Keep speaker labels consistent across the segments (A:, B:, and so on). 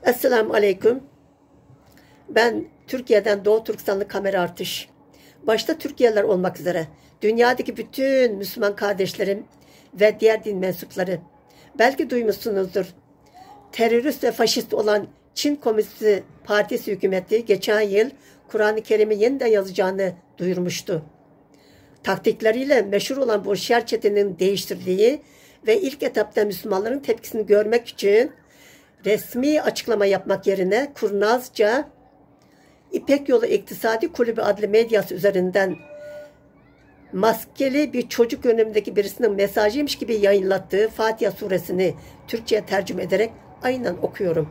A: Esselamu Aleyküm. Ben Türkiye'den Doğu Türkistanlı Kamera Artış. Başta Türkiye'liler olmak üzere dünyadaki bütün Müslüman kardeşlerim ve diğer din mensupları, belki duymuşsunuzdur. Terörist ve faşist olan Çin Komünist Partisi hükümeti geçen yıl Kur'an-ı Kerim'i yeniden yazacağını duyurmuştu. Taktikleriyle meşhur olan bu şer çetenin değiştirdiği ve ilk etapta Müslümanların tepkisini görmek için resmi açıklama yapmak yerine kurnazca İpek Yolu İktisadi Kulübü adlı medyası üzerinden maskeli bir çocuk görünümündeki birisinin mesajıymış gibi yayınlattığı Fatiha suresini Türkçe'ye tercüme ederek aynen okuyorum.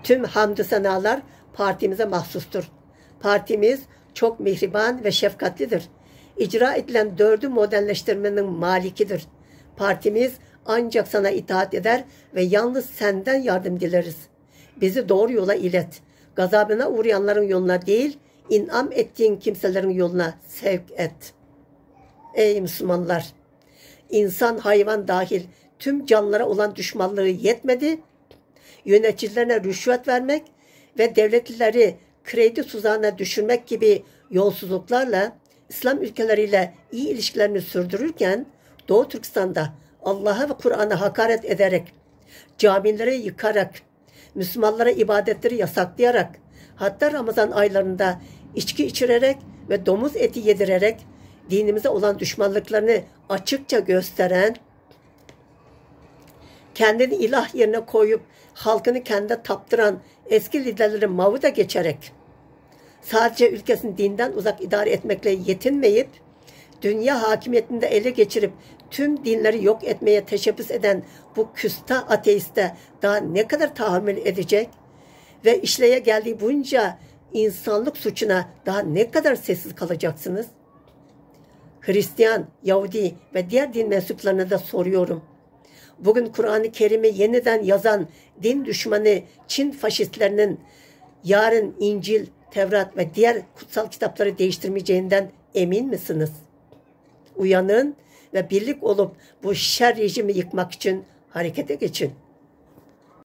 A: Tüm hamdü senalar partimize mahsustur. Partimiz çok mihriban ve şefkatlidir. İcra edilen 4'ü modelleştirmenin malikidir. Partimiz ancak sana itaat eder ve yalnız senden yardım dileriz. Bizi doğru yola ilet. Gazabına uğrayanların yoluna değil, inam ettiğin kimselerin yoluna sevk et. Ey Müslümanlar! İnsan, hayvan dahil tüm canlılara olan düşmanlığı yetmedi, yöneticilerine rüşvet vermek ve devletlileri kredi tuzağına düşürmek gibi yolsuzluklarla İslam ülkeleriyle iyi ilişkilerini sürdürürken Doğu Türkistan'da Allah'a ve Kur'an'a hakaret ederek, camileri yıkarak, Müslümanlara ibadetleri yasaklayarak, hatta Ramazan aylarında içki içirerek ve domuz eti yedirerek dinimize olan düşmanlıklarını açıkça gösteren, kendini ilah yerine koyup halkını kendine taptıran eski liderlerin mavuda geçerek, sadece ülkesini dinden uzak idare etmekle yetinmeyip, dünya hakimiyetinde ele geçirip tüm dinleri yok etmeye teşebbüs eden bu küstah ateiste daha ne kadar tahammül edecek ve işleye geldiği bunca insanlık suçuna daha ne kadar sessiz kalacaksınız? Hristiyan, Yahudi ve diğer din mensuplarına da soruyorum. Bugün Kur'an-ı Kerim'i yeniden yazan din düşmanı Çin faşistlerinin yarın İncil, Tevrat ve diğer kutsal kitapları değiştirmeyeceğinden emin misiniz? Uyanın ve birlik olup bu şer rejimi yıkmak için harekete geçin.